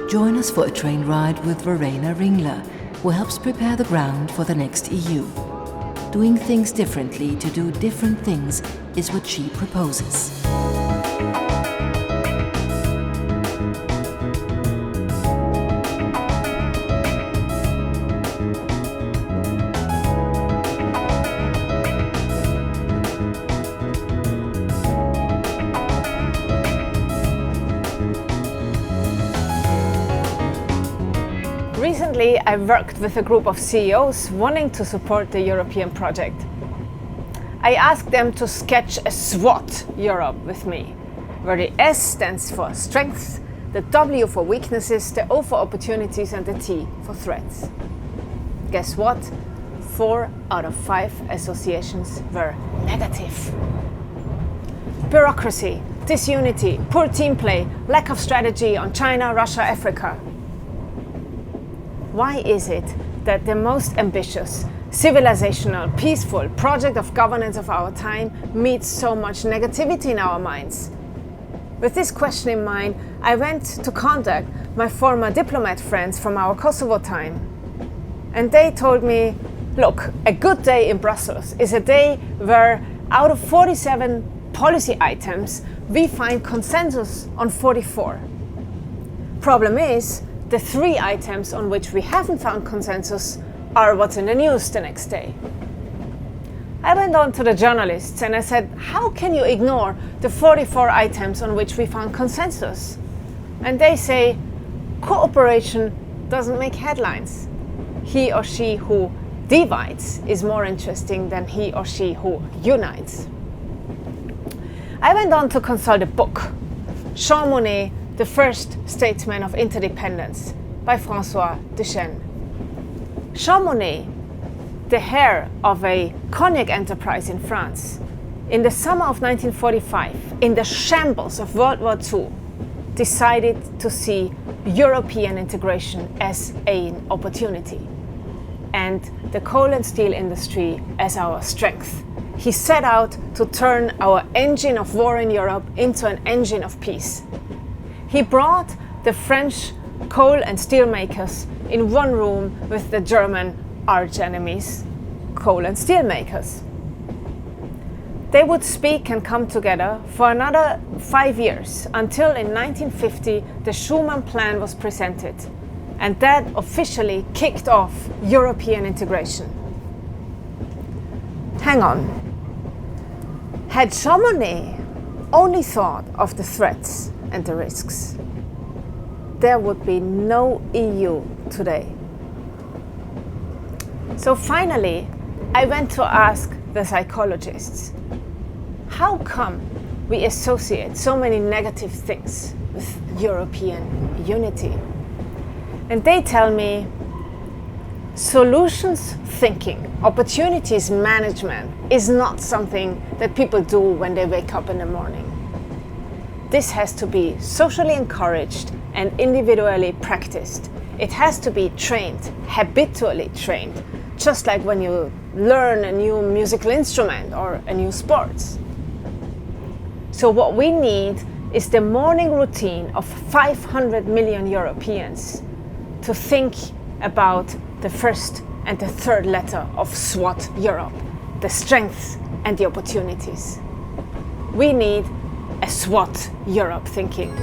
Join us for a train ride with Verena Ringler, who helps prepare the ground for the next EU. Doing things differently to do different things is what she proposes. Recently, I worked with a group of CEOs wanting to support the European project. I asked them to sketch a SWOT Europe with me, where the S stands for strengths, the W for weaknesses, the O for opportunities, and the T for threats. Guess what? 4 out of 5 associations were negative. Bureaucracy, disunity, poor team play, lack of strategy on China, Russia, Africa. Why is it that the most ambitious, civilizational, peaceful project of governance of our time meets so much negativity in our minds? With this question in mind, I went to contact my former diplomat friends from our Kosovo time. And they told me, look, a good day in Brussels is a day where out of 47 policy items, we find consensus on 44. Problem is, the 3 items on which we haven't found consensus are what's in the news the next day. I went on to the journalists and I said, how can you ignore the 44 items on which we found consensus? And they say, cooperation doesn't make headlines. He or she who divides is more interesting than he or she who unites. I went on to consult a book, Jean Monnet, The First Statesman of Interdependence, by François Duchesne. Jean Monnet, the heir of a cognac enterprise in France, in the summer of 1945, in the shambles of World War II, decided to see European integration as an opportunity and the coal and steel industry as our strength. He set out to turn our engine of war in Europe into an engine of peace. He brought the French coal and steel makers in one room with the German arch enemies, coal and steel makers. They would speak and come together for another 5 years until in 1950 the Schuman Plan was presented, and that officially kicked off European integration. Hang on. Had Jean Monnet only thought of the threats and the risks, there would be no EU today. So finally, I went to ask the psychologists, how come we associate so many negative things with European unity? And they tell me, solutions thinking, opportunities management is not something that people do when they wake up in the morning. This has to be socially encouraged and individually practiced. It has to be trained, habitually trained, just like when you learn a new musical instrument or a new sport. So what we need is the morning routine of 500 million Europeans to think about the first and the third letter of SWOT Europe, the strengths and the opportunities. We need a SWOT Europe thinking.